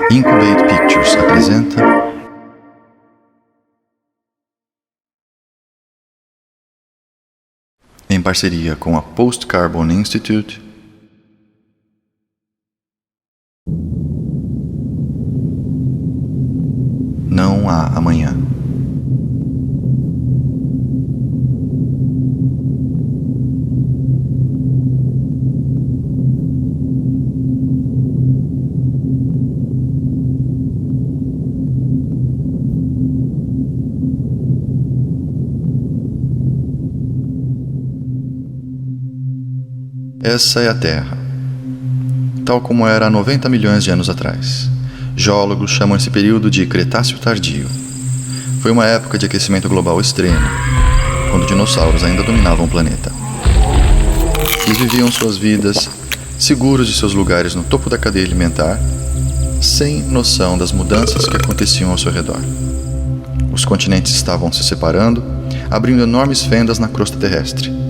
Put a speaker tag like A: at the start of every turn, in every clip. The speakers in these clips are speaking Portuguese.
A: Incubate Pictures apresenta em parceria com a Post Carbon Institute Não há amanhã. Essa é a Terra, tal como era há 90 milhões de anos atrás. Geólogos chamam esse período de Cretáceo Tardio. Foi uma época de aquecimento global extremo, quando dinossauros ainda dominavam o planeta. Eles viviam suas vidas, seguros de seus lugares no topo da cadeia alimentar, sem noção das mudanças que aconteciam ao seu redor. Os continentes estavam se separando, abrindo enormes fendas na crosta terrestre.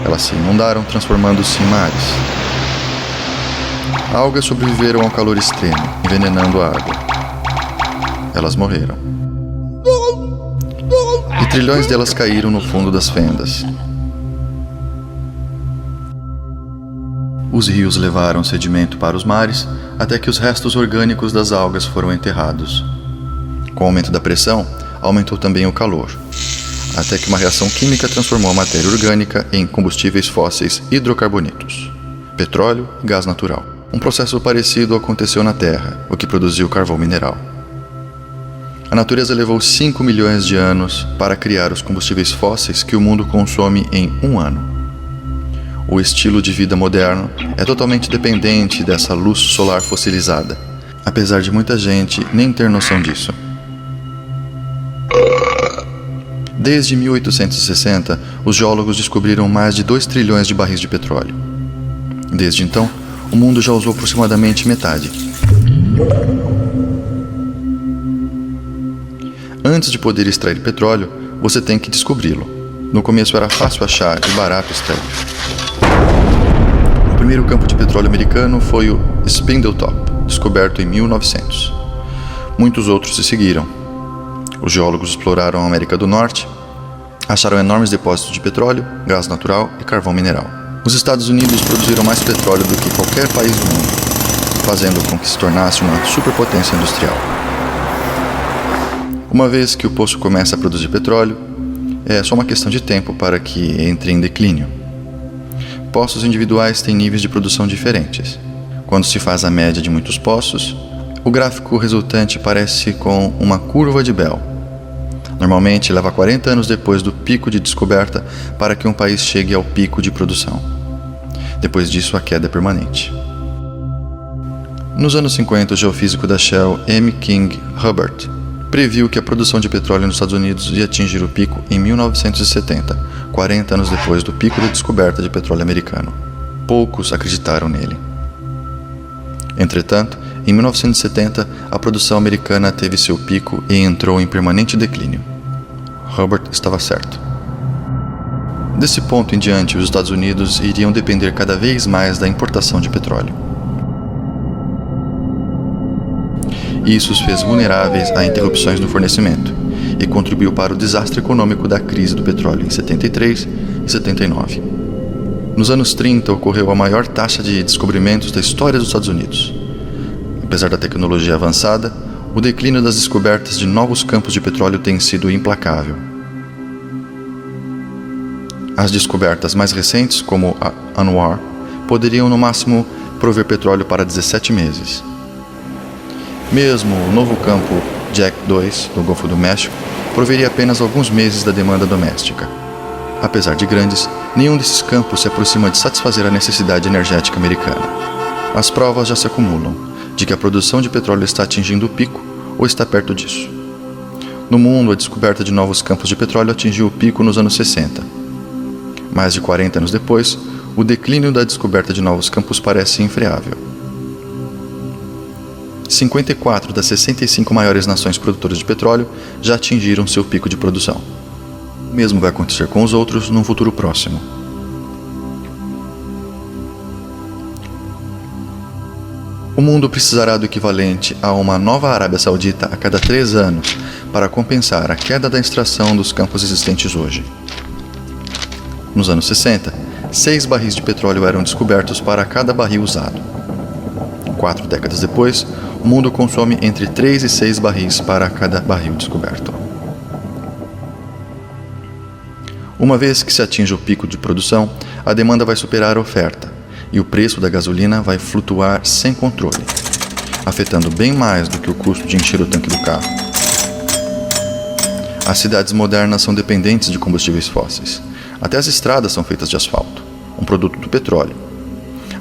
A: Elas se inundaram, transformando-se em mares. Algas sobreviveram ao calor extremo, envenenando a água. Elas morreram. E trilhões delas caíram no fundo das fendas. Os rios levaram sedimento para os mares, até que os restos orgânicos das algas foram enterrados. Com o aumento da pressão, aumentou também o calor, até que uma reação química transformou a matéria orgânica em combustíveis fósseis hidrocarbonetos, petróleo e gás natural. Um processo parecido aconteceu na Terra, o que produziu carvão mineral. A natureza levou 5 milhões de anos para criar os combustíveis fósseis que o mundo consome em um ano. O estilo de vida moderno é totalmente dependente dessa luz solar fossilizada, apesar de muita gente nem ter noção disso. Desde 1860, os geólogos descobriram mais de 2 trilhões de barris de petróleo. Desde então, o mundo já usou aproximadamente metade. Antes de poder extrair petróleo, você tem que descobri-lo. No começo era fácil achar e barato extrair. O primeiro campo de petróleo americano foi o Spindletop, descoberto em 1900. Muitos outros se seguiram. Os geólogos exploraram a América do Norte, acharam enormes depósitos de petróleo, gás natural e carvão mineral. Os Estados Unidos produziram mais petróleo do que qualquer país do mundo, fazendo com que se tornasse uma superpotência industrial. Uma vez que o poço começa a produzir petróleo, é só uma questão de tempo para que entre em declínio. Poços individuais têm níveis de produção diferentes. Quando se faz a média de muitos poços, o gráfico resultante parece com uma curva de Bell. Normalmente leva 40 anos depois do pico de descoberta para que um país chegue ao pico de produção. Depois disso, a queda é permanente. Nos anos 50, o geofísico da Shell, M. King Hubbert, previu que a produção de petróleo nos Estados Unidos ia atingir o pico em 1970, 40 anos depois do pico da descoberta de petróleo americano. Poucos acreditaram nele. Entretanto, em 1970, a produção americana teve seu pico e entrou em permanente declínio. Hubbert estava certo. Desse ponto em diante, os Estados Unidos iriam depender cada vez mais da importação de petróleo. Isso os fez vulneráveis a interrupções no fornecimento e contribuiu para o desastre econômico da crise do petróleo em 73 e 79. Nos anos 30 ocorreu a maior taxa de descobrimentos da história dos Estados Unidos. Apesar da tecnologia avançada, o declínio das descobertas de novos campos de petróleo tem sido implacável. As descobertas mais recentes, como a ANWR, poderiam no máximo prover petróleo para 17 meses. Mesmo o novo campo Jack 2, no Golfo do México, proveria apenas alguns meses da demanda doméstica. Apesar de grandes, nenhum desses campos se aproxima de satisfazer a necessidade energética americana. As provas já se acumulam de que a produção de petróleo está atingindo o pico ou está perto disso. No mundo, a descoberta de novos campos de petróleo atingiu o pico nos anos 60. Mais de 40 anos depois, o declínio da descoberta de novos campos parece infreável. 54 das 65 maiores nações produtoras de petróleo já atingiram seu pico de produção. O mesmo vai acontecer com os outros num futuro próximo. O mundo precisará do equivalente a uma nova Arábia Saudita a cada 3 anos para compensar a queda da extração dos campos existentes hoje. Nos anos 60, 6 barris de petróleo eram descobertos para cada barril usado. 4 décadas depois, o mundo consome entre 3 e 6 barris para cada barril descoberto. Uma vez que se atinja o pico de produção, a demanda vai superar a oferta e o preço da gasolina vai flutuar sem controle, afetando bem mais do que o custo de encher o tanque do carro. As cidades modernas são dependentes de combustíveis fósseis. Até as estradas são feitas de asfalto, um produto do petróleo,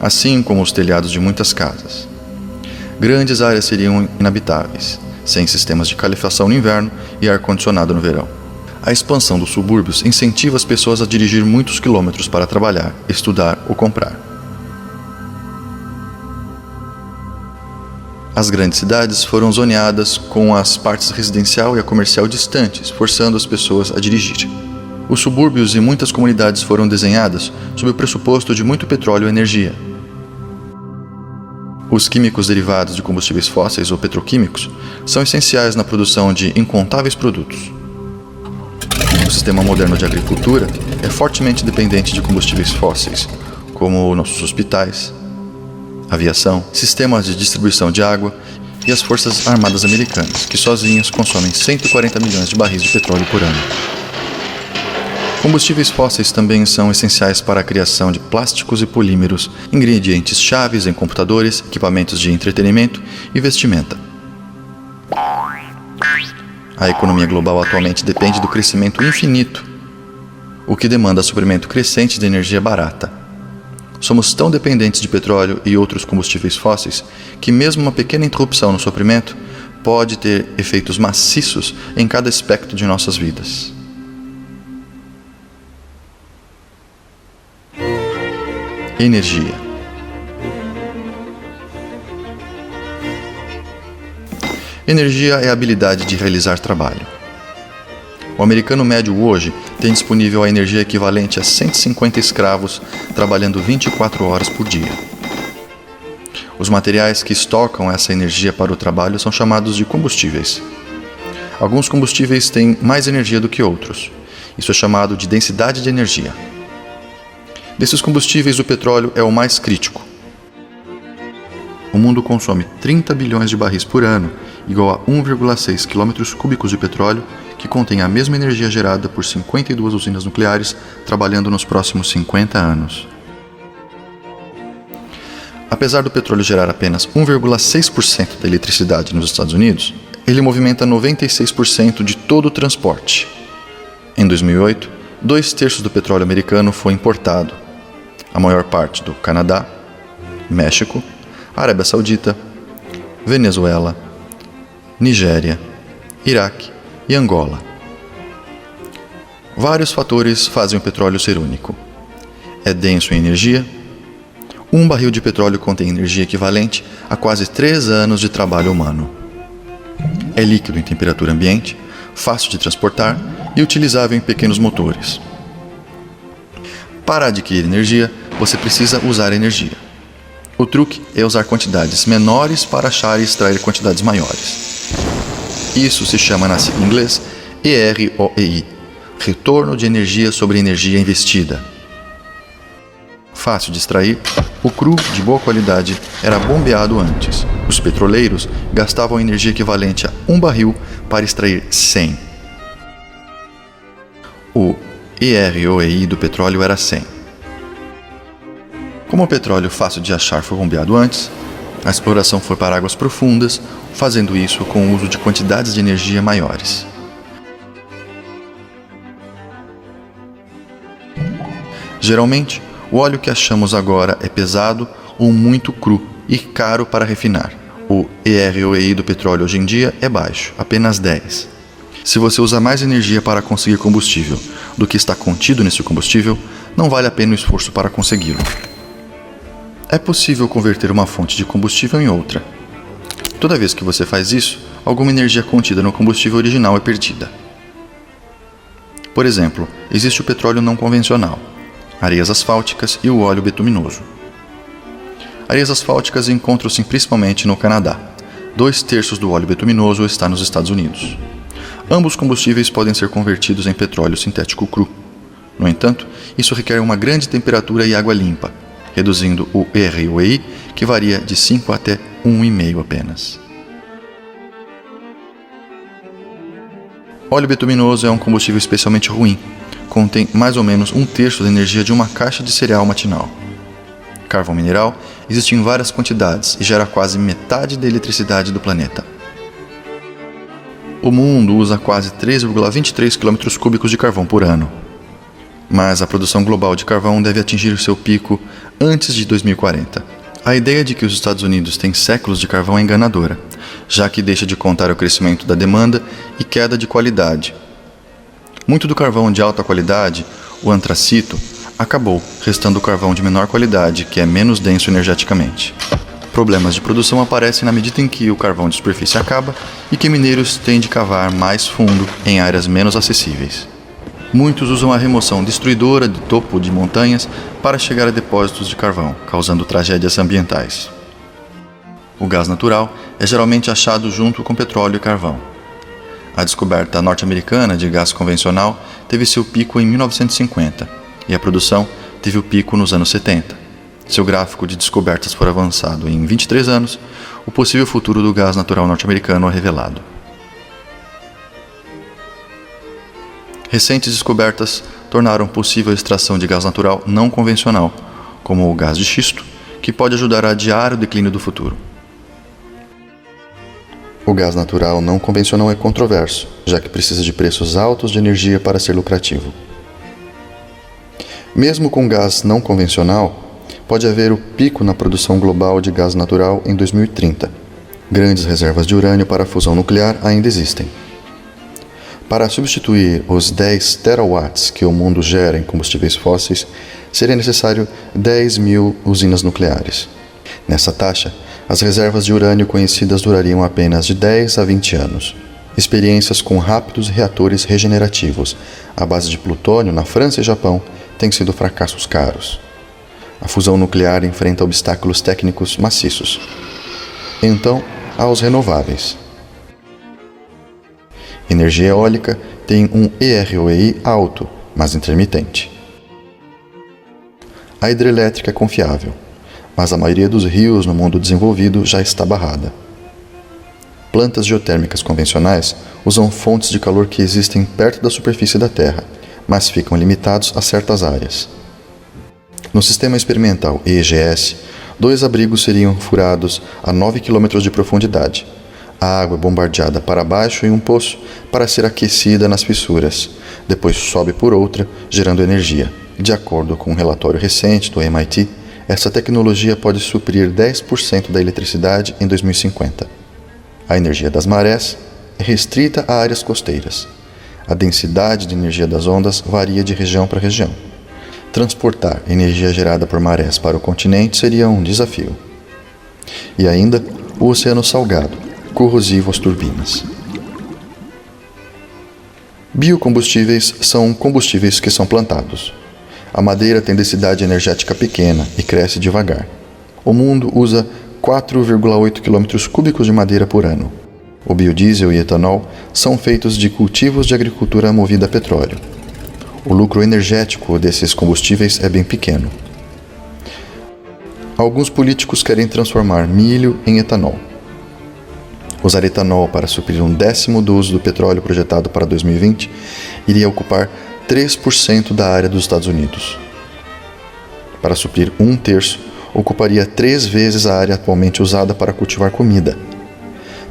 A: assim como os telhados de muitas casas. Grandes áreas seriam inabitáveis, sem sistemas de calefação no inverno e ar-condicionado no verão. A expansão dos subúrbios incentiva as pessoas a dirigir muitos quilômetros para trabalhar, estudar ou comprar. As grandes cidades foram zoneadas com as partes residencial e a comercial distantes, forçando as pessoas a dirigir. Os subúrbios e muitas comunidades foram desenhadas sob o pressuposto de muito petróleo e energia. Os químicos derivados de combustíveis fósseis ou petroquímicos são essenciais na produção de incontáveis produtos. O sistema moderno de agricultura é fortemente dependente de combustíveis fósseis, como nossos hospitais, aviação, sistemas de distribuição de água e as forças armadas americanas, que sozinhas consomem 140 milhões de barris de petróleo por ano. Combustíveis fósseis também são essenciais para a criação de plásticos e polímeros, ingredientes chaves em computadores, equipamentos de entretenimento e vestimenta. A economia global atualmente depende do crescimento infinito, o que demanda suprimento crescente de energia barata. Somos tão dependentes de petróleo e outros combustíveis fósseis que mesmo uma pequena interrupção no suprimento pode ter efeitos maciços em cada aspecto de nossas vidas. Energia. Energia é a habilidade de realizar trabalho. O americano médio hoje tem disponível a energia equivalente a 150 escravos trabalhando 24 horas por dia. Os materiais que estocam essa energia para o trabalho são chamados de combustíveis. Alguns combustíveis têm mais energia do que outros. Isso é chamado de densidade de energia. Desses combustíveis, o petróleo é o mais crítico. O mundo consome 30 bilhões de barris por ano, igual a 1,6 quilômetros cúbicos de petróleo, que contém a mesma energia gerada por 52 usinas nucleares trabalhando nos próximos 50 anos. Apesar do petróleo gerar apenas 1,6% da eletricidade nos Estados Unidos, ele movimenta 96% de todo o transporte. Em 2008, 2/3 do petróleo americano foi importado, a maior parte do Canadá, México, Arábia Saudita, Venezuela, Nigéria, Iraque e Angola. Vários fatores fazem o petróleo ser único. É denso em energia. Um barril de petróleo contém energia equivalente a quase 3 anos de trabalho humano. É líquido em temperatura ambiente, fácil de transportar e utilizável em pequenos motores. Para adquirir energia, você precisa usar energia. O truque é usar quantidades menores para achar e extrair quantidades maiores. Isso se chama na sigla em inglês EROEI, retorno de energia sobre energia investida. Fácil de extrair, o cru de boa qualidade era bombeado antes. Os petroleiros gastavam energia equivalente a 1 barril para extrair 100. O EROEI do petróleo era 100. Como o petróleo fácil de achar foi bombeado antes, a exploração foi para águas profundas, fazendo isso com o uso de quantidades de energia maiores. Geralmente, o óleo que achamos agora é pesado ou muito cru e caro para refinar. O EROEI do petróleo hoje em dia é baixo, apenas 10. Se você usa mais energia para conseguir combustível do que está contido nesse combustível, não vale a pena o esforço para consegui-lo. É possível converter uma fonte de combustível em outra. Toda vez que você faz isso, alguma energia contida no combustível original é perdida. Por exemplo, existe o petróleo não convencional, areias asfálticas e o óleo betuminoso. Areias asfálticas encontram-se principalmente no Canadá. 2/3 do óleo bituminoso está nos Estados Unidos. Ambos combustíveis podem ser convertidos em petróleo sintético cru. No entanto, isso requer uma grande temperatura e água limpa, reduzindo o ROI, que varia de 5 até 1,5 apenas. Óleo bituminoso é um combustível especialmente ruim. Contém mais ou menos 1/3 da energia de uma caixa de cereal matinal. Carvão mineral existe em várias quantidades e gera quase metade da eletricidade do planeta. O mundo usa quase 3,23 km³ de carvão por ano. Mas a produção global de carvão deve atingir seu pico antes de 2040. A ideia de que os Estados Unidos têm séculos de carvão é enganadora, já que deixa de contar o crescimento da demanda e queda de qualidade. Muito do carvão de alta qualidade, o antracito, acabou, restando o carvão de menor qualidade, que é menos denso energeticamente. Problemas de produção aparecem na medida em que o carvão de superfície acaba e que mineiros têm de cavar mais fundo em áreas menos acessíveis. Muitos usam a remoção destruidora de topo de montanhas para chegar a depósitos de carvão, causando tragédias ambientais. O gás natural é geralmente achado junto com petróleo e carvão. A descoberta norte-americana de gás convencional teve seu pico em 1950 e a produção teve o pico nos anos 70. Se o gráfico de descobertas for avançado em 23 anos, o possível futuro do gás natural norte-americano é revelado. Recentes descobertas tornaram possível a extração de gás natural não convencional, como o gás de xisto, que pode ajudar a adiar o declínio do futuro. O gás natural não convencional é controverso, já que precisa de preços altos de energia para ser lucrativo. Mesmo com gás não convencional, pode haver o pico na produção global de gás natural em 2030. Grandes reservas de urânio para a fusão nuclear ainda existem. Para substituir os 10 terawatts que o mundo gera em combustíveis fósseis, seria necessário 10.000 usinas nucleares. Nessa taxa, as reservas de urânio conhecidas durariam apenas de 10 a 20 anos. Experiências com rápidos reatores regenerativos, à base de plutônio na França e Japão, têm sido fracassos caros. A fusão nuclear enfrenta obstáculos técnicos maciços. Então, há os renováveis. Energia eólica tem um EROI alto, mas intermitente. A hidrelétrica é confiável, mas a maioria dos rios no mundo desenvolvido já está barrada. Plantas geotérmicas convencionais usam fontes de calor que existem perto da superfície da Terra, mas ficam limitados a certas áreas. No sistema experimental EGS, 2 abrigos seriam furados a 9 km de profundidade. A água é bombardeada para baixo em um poço para ser aquecida nas fissuras, depois sobe por outra, gerando energia. De acordo com um relatório recente do MIT, essa tecnologia pode suprir 10% da eletricidade em 2050. A energia das marés é restrita a áreas costeiras. A densidade de energia das ondas varia de região para região. Transportar energia gerada por marés para o continente seria um desafio. E ainda, o oceano salgado, corrosivo às turbinas. Biocombustíveis são combustíveis que são plantados. A madeira tem densidade energética pequena e cresce devagar. O mundo usa 4,8 km³ de madeira por ano. O biodiesel e etanol são feitos de cultivos de agricultura movida a petróleo. O lucro energético desses combustíveis é bem pequeno. Alguns políticos querem transformar milho em etanol. Usar etanol para suprir 1/10 do uso do petróleo projetado para 2020 iria ocupar 3% da área dos Estados Unidos. Para suprir 1/3, ocuparia 3 vezes a área atualmente usada para cultivar comida.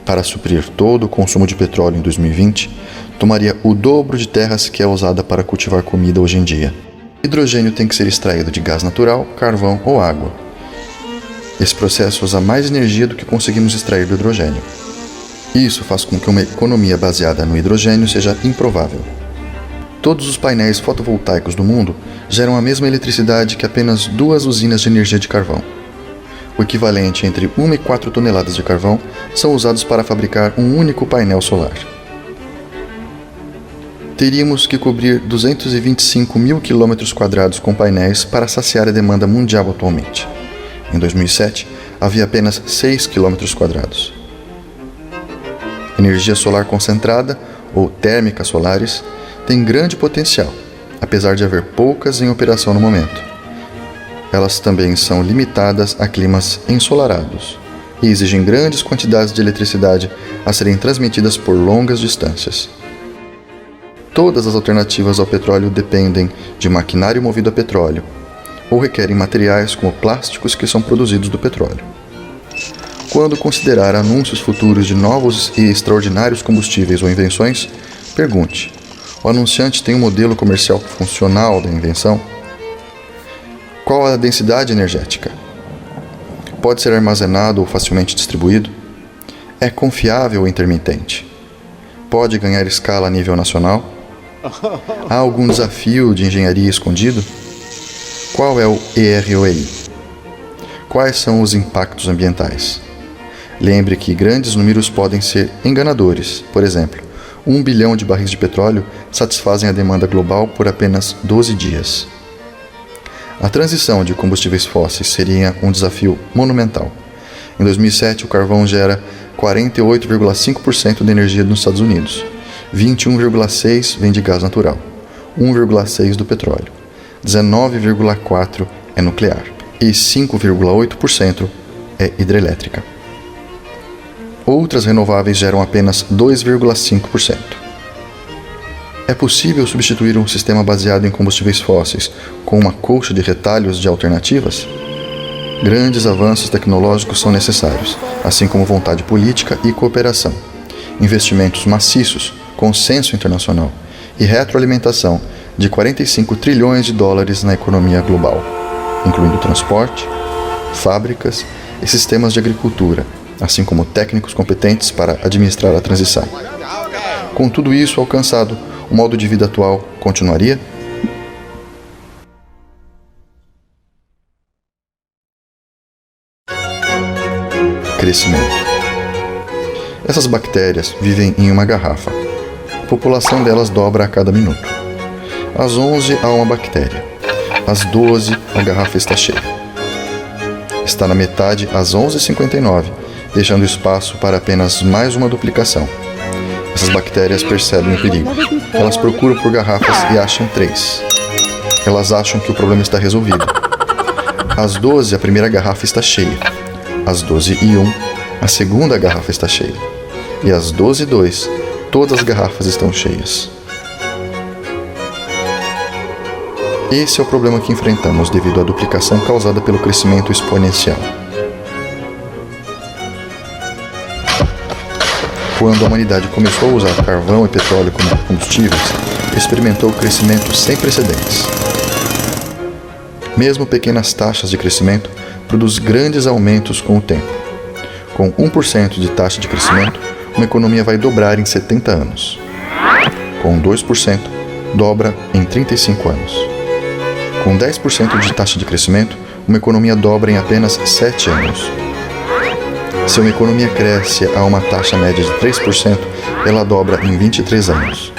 A: Para suprir todo o consumo de petróleo em 2020, tomaria o dobro de terras que é usada para cultivar comida hoje em dia. Hidrogênio tem que ser extraído de gás natural, carvão ou água. Esse processo usa mais energia do que conseguimos extrair do hidrogênio. Isso faz com que uma economia baseada no hidrogênio seja improvável. Todos os painéis fotovoltaicos do mundo geram a mesma eletricidade que apenas 2 usinas de energia de carvão. O equivalente entre 1 e 4 toneladas de carvão são usados para fabricar um único painel solar. Teríamos que cobrir 225 mil km² com painéis para saciar a demanda mundial atualmente. Em 2007, havia apenas 6 km². Energia solar concentrada, ou térmicas solares, tem grande potencial, apesar de haver poucas em operação no momento. Elas também são limitadas a climas ensolarados e exigem grandes quantidades de eletricidade a serem transmitidas por longas distâncias. Todas as alternativas ao petróleo dependem de maquinário movido a petróleo ou requerem materiais como plásticos que são produzidos do petróleo. Quando considerar anúncios futuros de novos e extraordinários combustíveis ou invenções, pergunte: o anunciante tem um modelo comercial funcional da invenção? Qual a densidade energética? Pode ser armazenado ou facilmente distribuído? É confiável ou intermitente? Pode ganhar escala a nível nacional? Há algum desafio de engenharia escondido? Qual é o EROI? Quais são os impactos ambientais? Lembre que grandes números podem ser enganadores. Por exemplo, 1 bilhão de barris de petróleo satisfazem a demanda global por apenas 12 dias. A transição de combustíveis fósseis seria um desafio monumental. Em 2007, o carvão gera 48,5% da energia nos Estados Unidos, 21,6% vem de gás natural, 1,6% do petróleo, 19,4% é nuclear e 5,8% é hidrelétrica. Outras renováveis geram apenas 2,5%. É possível substituir um sistema baseado em combustíveis fósseis com uma colcha de retalhos de alternativas? Grandes avanços tecnológicos são necessários, assim como vontade política e cooperação, investimentos maciços, consenso internacional e retroalimentação de 45 trilhões de dólares na economia global, incluindo transporte, fábricas e sistemas de agricultura, assim como técnicos competentes para administrar a transição. Com tudo isso alcançado, o modo de vida atual continuaria? Crescimento. Essas bactérias vivem em uma garrafa. A população delas dobra a cada minuto. Às 11 há uma bactéria. Às 12 a garrafa está cheia. Está na metade às 11h59, deixando espaço para apenas mais uma duplicação. Essas bactérias percebem o perigo. Elas procuram por garrafas e acham 3. Elas acham que o problema está resolvido. Às 12 a primeira garrafa está cheia. Às 12h01 a segunda garrafa está cheia. E às 12h02 todas as garrafas estão cheias. Esse é o problema que enfrentamos devido à duplicação causada pelo crescimento exponencial. Quando a humanidade começou a usar carvão e petróleo como combustíveis, experimentou crescimento sem precedentes. Mesmo pequenas taxas de crescimento produzem grandes aumentos com o tempo. Com 1% de taxa de crescimento, uma economia vai dobrar em 70 anos. Com 2%, dobra em 35 anos. Com 10% de taxa de crescimento, uma economia dobra em apenas 7 anos. Se uma economia cresce a uma taxa média de 3%, ela dobra em 23 anos.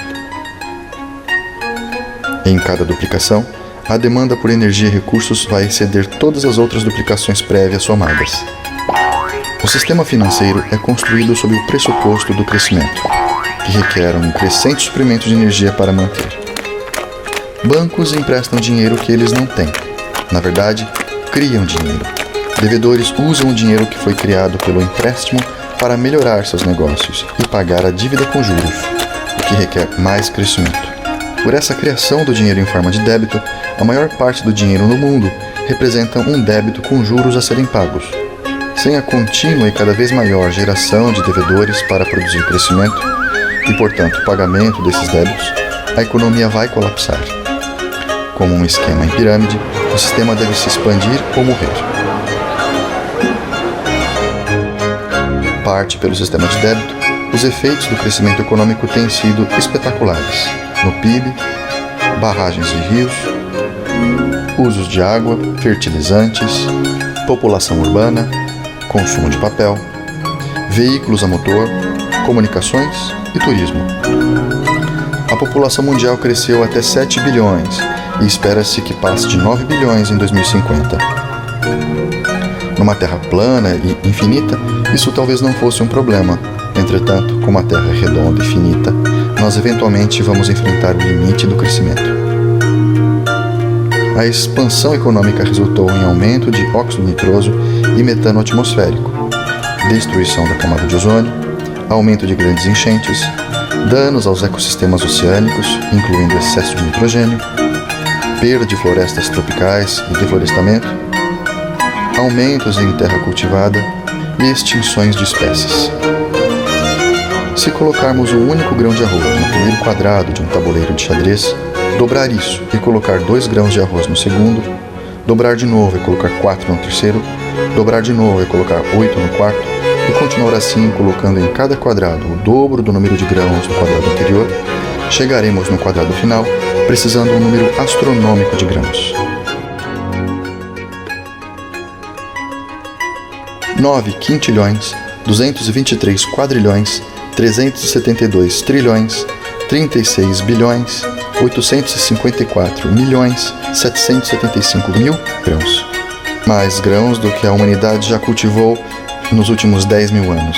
A: Em cada duplicação, a demanda por energia e recursos vai exceder todas as outras duplicações prévias somadas. O sistema financeiro é construído sob o pressuposto do crescimento, que requer um crescente suprimento de energia para manter. Bancos emprestam dinheiro que eles não têm. Na verdade, criam dinheiro. Devedores usam o dinheiro que foi criado pelo empréstimo para melhorar seus negócios e pagar a dívida com juros, o que requer mais crescimento. Por essa criação do dinheiro em forma de débito, a maior parte do dinheiro no mundo representa um débito com juros a serem pagos. Sem a contínua e cada vez maior geração de devedores para produzir crescimento e, portanto, pagamento desses débitos, a economia vai colapsar. Como um esquema em pirâmide, o sistema deve se expandir ou morrer. Parte pelo sistema de débito, os efeitos do crescimento econômico têm sido espetaculares no PIB, barragens de rios, usos de água, fertilizantes, população urbana, consumo de papel, veículos a motor, comunicações e turismo. A população mundial cresceu até 7 bilhões e espera-se que passe de 9 bilhões em 2050. Numa Terra plana e infinita, isso talvez não fosse um problema. Entretanto, como a Terra é redonda e finita, nós eventualmente vamos enfrentar o limite do crescimento. A expansão econômica resultou em aumento de óxido nitroso e metano atmosférico, destruição da camada de ozônio, aumento de grandes enchentes, danos aos ecossistemas oceânicos, incluindo excesso de nitrogênio, perda de florestas tropicais e deflorestamento, aumentos em terra cultivada e extinções de espécies. Se colocarmos um único grão de arroz no primeiro quadrado de um tabuleiro de xadrez, dobrar isso e colocar 2 grãos de arroz no segundo, dobrar de novo e colocar 4 no terceiro, dobrar de novo e colocar 8 no quarto, e continuar assim colocando em cada quadrado o dobro do número de grãos do quadrado anterior, chegaremos no quadrado final precisando um número astronômico de grãos. 9 quintilhões, 223 quadrilhões, 372 trilhões, 36 bilhões, 854 milhões, 775 mil grãos. Mais grãos do que a humanidade já cultivou nos últimos 10 mil anos.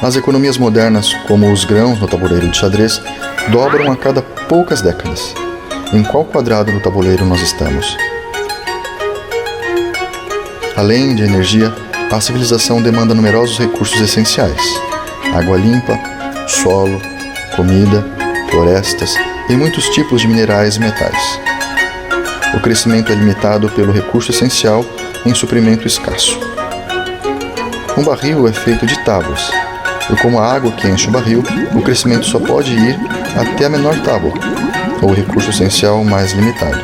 A: As economias modernas, como os grãos no tabuleiro de xadrez, dobram a cada poucas décadas. Em qual quadrado do tabuleiro nós estamos? Além de energia, a civilização demanda numerosos recursos essenciais: água limpa, solo, comida, florestas e muitos tipos de minerais e metais. O crescimento é limitado pelo recurso essencial em suprimento escasso. Um barril é feito de tábuas, e como a água que enche o barril, o crescimento só pode ir até a menor tábua, ou recurso essencial mais limitado.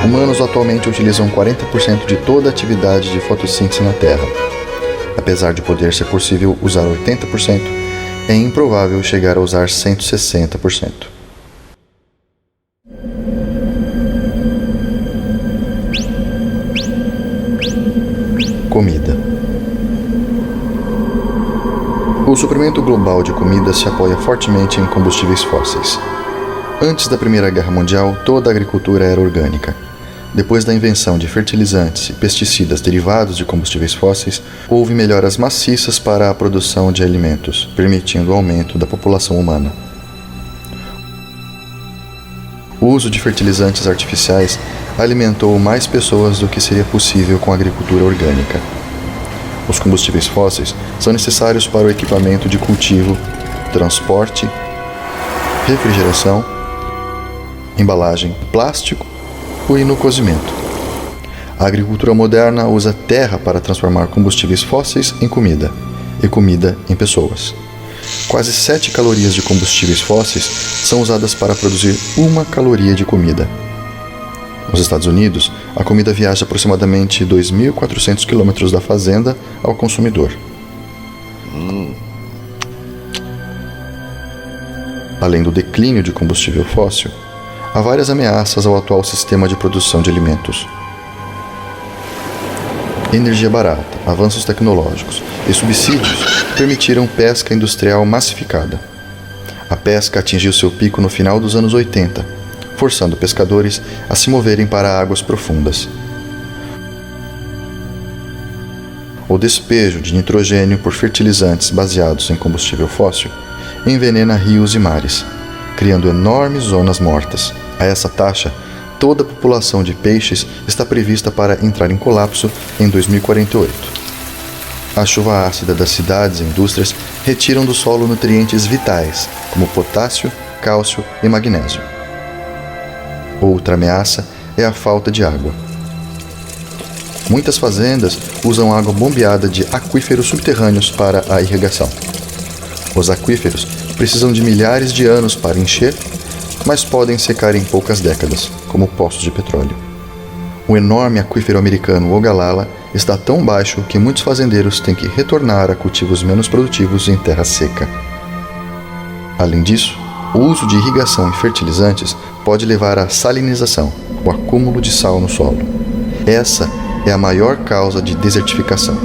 A: Humanos atualmente utilizam 40% de toda a atividade de fotossíntese na Terra. Apesar de poder ser possível usar 80%, é improvável chegar a usar 160%. Comida. O suprimento global de comida se apoia fortemente em combustíveis fósseis. Antes da Primeira Guerra Mundial, toda a agricultura era orgânica. Depois da invenção de fertilizantes e pesticidas derivados de combustíveis fósseis, houve melhoras maciças para a produção de alimentos, permitindo o aumento da população humana. O uso de fertilizantes artificiais alimentou mais pessoas do que seria possível com a agricultura orgânica. Os combustíveis fósseis são necessários para o equipamento de cultivo, transporte, refrigeração, embalagem, plástico e no cozimento. A agricultura moderna usa terra para transformar combustíveis fósseis em comida e comida em pessoas. Quase 7 calorias de combustíveis fósseis são usadas para produzir 1 caloria de comida. Nos Estados Unidos, a comida viaja aproximadamente 2.400 quilômetros da fazenda ao consumidor. Além do declínio de combustível fóssil, há várias ameaças ao atual sistema de produção de alimentos. Energia barata, avanços tecnológicos e subsídios permitiram pesca industrial massificada. A pesca atingiu seu pico no final dos anos 80, forçando pescadores a se moverem para águas profundas. O despejo de nitrogênio por fertilizantes baseados em combustível fóssil envenena rios e mares, criando enormes zonas mortas. A essa taxa, toda a população de peixes está prevista para entrar em colapso em 2048. A chuva ácida das cidades e indústrias retiram do solo nutrientes vitais, como potássio, cálcio e magnésio. Outra ameaça é a falta de água. Muitas fazendas usam água bombeada de aquíferos subterrâneos para a irrigação. Os aquíferos precisam de milhares de anos para encher, mas podem secar em poucas décadas, como poços de petróleo. O enorme aquífero americano Ogallala está tão baixo que muitos fazendeiros têm que retornar a cultivos menos produtivos em terra seca. Além disso, o uso de irrigação e fertilizantes pode levar à salinização, o acúmulo de sal no solo. Essa é a maior causa de desertificação.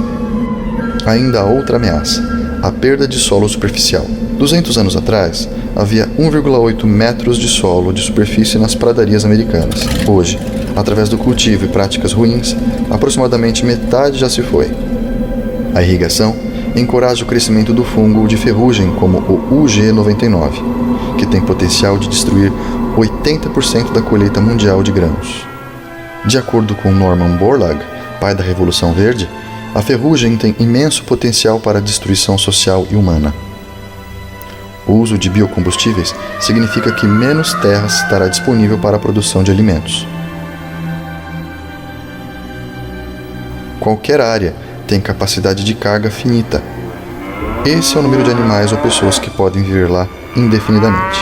A: Ainda há outra ameaça, a perda de solo superficial. 200 anos atrás, havia 1,8 metros de solo de superfície nas pradarias americanas. Hoje, através do cultivo e práticas ruins, aproximadamente metade já se foi. A irrigação encoraja o crescimento do fungo de ferrugem como o UG99, que tem potencial de destruir 80% da colheita mundial de grãos. De acordo com Norman Borlaug, pai da Revolução Verde, a ferrugem tem imenso potencial para a destruição social e humana. O uso de biocombustíveis significa que menos terra estará disponível para a produção de alimentos. Qualquer área tem capacidade de carga finita. Esse é o número de animais ou pessoas que podem viver lá indefinidamente.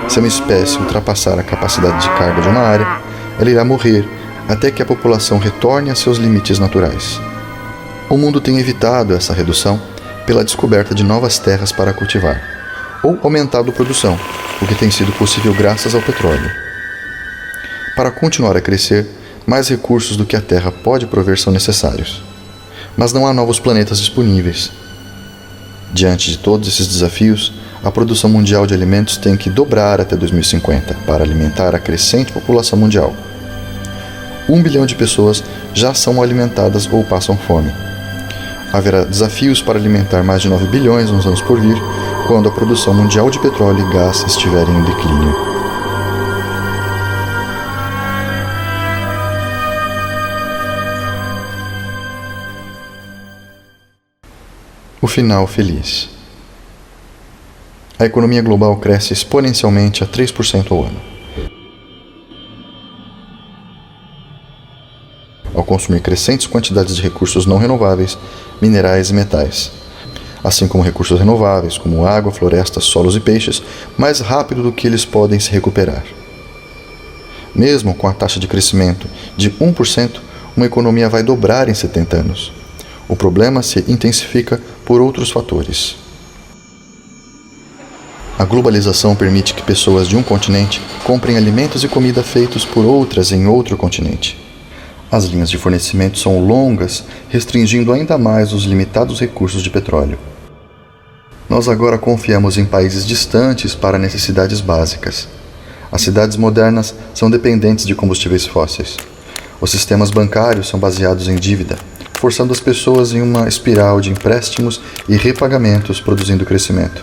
A: Se uma espécie ultrapassar a capacidade de carga de uma área, ela irá morrer até que a população retorne a seus limites naturais. O mundo tem evitado essa redução pela descoberta de novas terras para cultivar, ou aumentado a produção, o que tem sido possível graças ao petróleo. Para continuar a crescer, mais recursos do que a Terra pode prover são necessários. Mas não há novos planetas disponíveis. Diante de todos esses desafios, a produção mundial de alimentos tem que dobrar até 2050 para alimentar a crescente população mundial. 1 bilhão de pessoas já são alimentadas ou passam fome. Haverá desafios para alimentar mais de 9 bilhões nos anos por vir, quando a produção mundial de petróleo e gás estiver em declínio. O final feliz. A economia global cresce exponencialmente a 3% ao ano. Ao consumir crescentes quantidades de recursos não renováveis, minerais e metais, assim como recursos renováveis, como água, florestas, solos e peixes, mais rápido do que eles podem se recuperar. Mesmo com a taxa de crescimento de 1%, uma economia vai dobrar em 70 anos. O problema se intensifica por outros fatores. A globalização permite que pessoas de um continente comprem alimentos e comida feitos por outras em outro continente. As linhas de fornecimento são longas, restringindo ainda mais os limitados recursos de petróleo. Nós agora confiamos em países distantes para necessidades básicas. As cidades modernas são dependentes de combustíveis fósseis. Os sistemas bancários são baseados em dívida, forçando as pessoas em uma espiral de empréstimos e repagamentos, produzindo crescimento.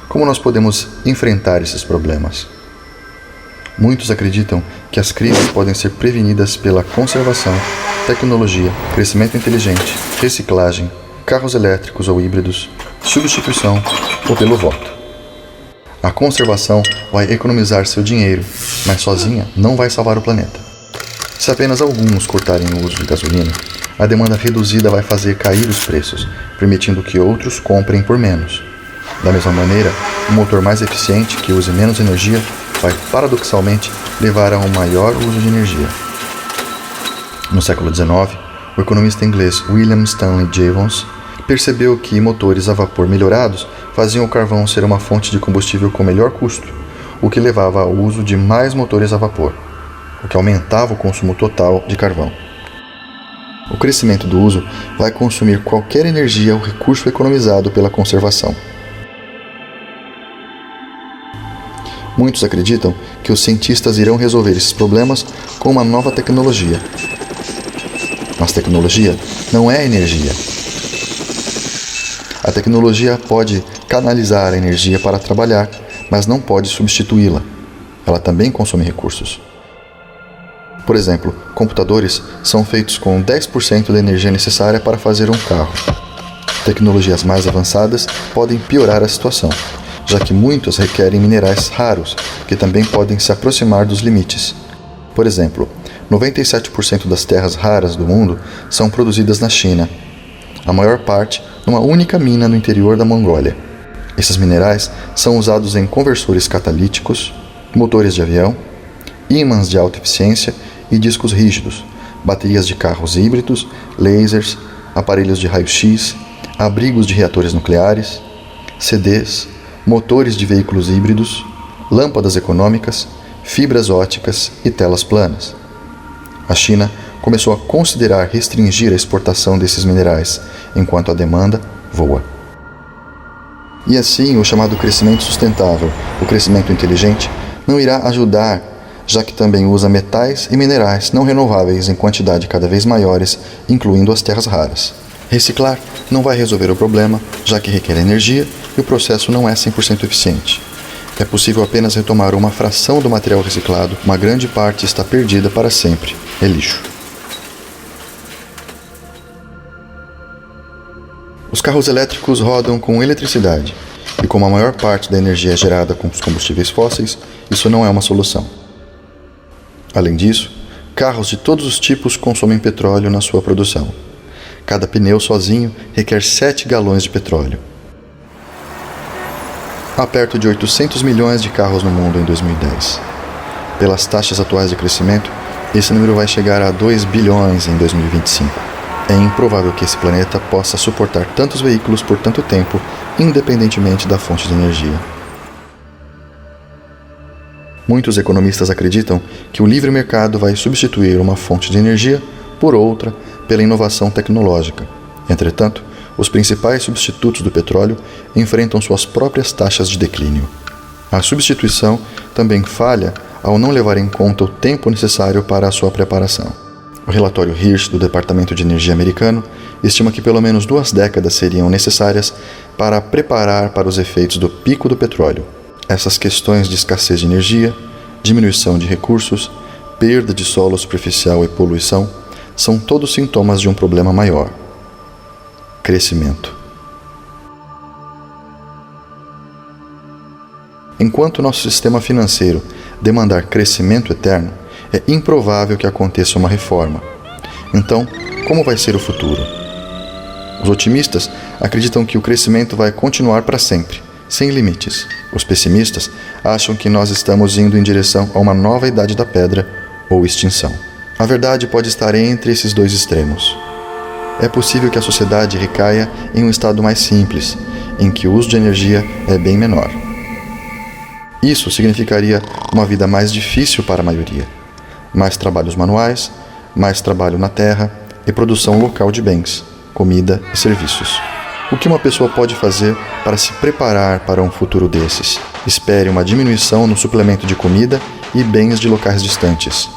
A: Como nós podemos enfrentar esses problemas? Muitos acreditam que as crises podem ser prevenidas pela conservação, tecnologia, crescimento inteligente, reciclagem, carros elétricos ou híbridos, substituição ou pelo voto. A conservação vai economizar seu dinheiro, mas sozinha não vai salvar o planeta. Se apenas alguns cortarem o uso de gasolina, a demanda reduzida vai fazer cair os preços, permitindo que outros comprem por menos. Da mesma maneira, um motor mais eficiente que use menos energia vai, paradoxalmente, levar a um maior uso de energia. No século XIX, o economista inglês William Stanley Jevons percebeu que motores a vapor melhorados faziam o carvão ser uma fonte de combustível com melhor custo, o que levava ao uso de mais motores a vapor, o que aumentava o consumo total de carvão. O crescimento do uso vai consumir qualquer energia ou recurso economizado pela conservação. Muitos acreditam que os cientistas irão resolver esses problemas com uma nova tecnologia. Mas tecnologia não é energia. A tecnologia pode canalizar a energia para trabalhar, mas não pode substituí-la. Ela também consome recursos. Por exemplo, computadores são feitos com 10% da energia necessária para fazer um carro. Tecnologias mais avançadas podem piorar a situação, já que muitos requerem minerais raros, que também podem se aproximar dos limites. Por exemplo, 97% das terras raras do mundo são produzidas na China, a maior parte numa única mina no interior da Mongólia. Esses minerais são usados em conversores catalíticos, motores de avião, ímãs de alta eficiência e discos rígidos, baterias de carros híbridos, lasers, aparelhos de raio-x, abrigos de reatores nucleares, CDs, motores de veículos híbridos, lâmpadas econômicas, fibras óticas e telas planas. A China começou a considerar restringir a exportação desses minerais, enquanto a demanda voa. E assim, o chamado crescimento sustentável, o crescimento inteligente, não irá ajudar, já que também usa metais e minerais não renováveis em quantidade cada vez maiores, incluindo as terras raras. Reciclar não vai resolver o problema, já que requer energia e o processo não é 100% eficiente. É possível apenas retomar uma fração do material reciclado, uma grande parte está perdida para sempre. É lixo. Os carros elétricos rodam com eletricidade, e como a maior parte da energia é gerada com os combustíveis fósseis, isso não é uma solução. Além disso, carros de todos os tipos consomem petróleo na sua produção. Cada pneu sozinho requer 7 galões de petróleo. Há perto de 800 milhões de carros no mundo em 2010. Pelas taxas atuais de crescimento, esse número vai chegar a 2 bilhões em 2025. É improvável que esse planeta possa suportar tantos veículos por tanto tempo, independentemente da fonte de energia. Muitos economistas acreditam que o livre mercado vai substituir uma fonte de energia por outra pela inovação tecnológica. Entretanto, os principais substitutos do petróleo enfrentam suas próprias taxas de declínio. A substituição também falha ao não levar em conta o tempo necessário para a sua preparação. O relatório Hirsch do Departamento de Energia americano estima que pelo menos 2 décadas seriam necessárias para preparar para os efeitos do pico do petróleo. Essas questões de escassez de energia, diminuição de recursos, perda de solo superficial e poluição são todos sintomas de um problema maior: crescimento. Enquanto nosso sistema financeiro demandar crescimento eterno, é improvável que aconteça uma reforma. Então, como vai ser o futuro? Os otimistas acreditam que o crescimento vai continuar para sempre, sem limites. Os pessimistas acham que nós estamos indo em direção a uma nova idade da pedra ou extinção. A verdade pode estar entre esses dois extremos. É possível que a sociedade recaia em um estado mais simples, em que o uso de energia é bem menor. Isso significaria uma vida mais difícil para a maioria. Mais trabalhos manuais, mais trabalho na terra e produção local de bens, comida e serviços. O que uma pessoa pode fazer para se preparar para um futuro desses? Espere uma diminuição no suplemento de comida e bens de locais distantes.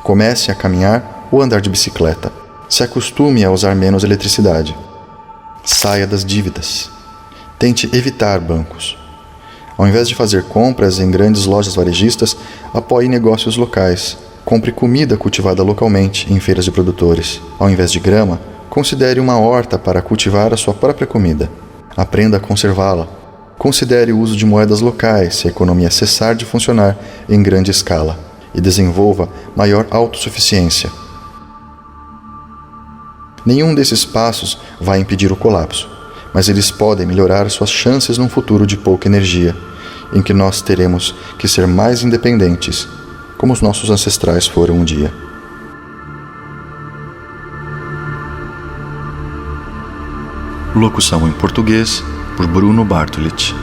A: Comece a caminhar ou andar de bicicleta. Se acostume a usar menos eletricidade. Saia das dívidas. Tente evitar bancos. Ao invés de fazer compras em grandes lojas varejistas, apoie negócios locais. Compre comida cultivada localmente em feiras de produtores. Ao invés de grama, considere uma horta para cultivar a sua própria comida. Aprenda a conservá-la. Considere o uso de moedas locais se a economia cessar de funcionar em grande escala. E desenvolva maior autossuficiência. Nenhum desses passos vai impedir o colapso, mas eles podem melhorar suas chances num futuro de pouca energia, em que nós teremos que ser mais independentes, como os nossos ancestrais foram um dia.
B: Locução em português por Bruno Bartolete.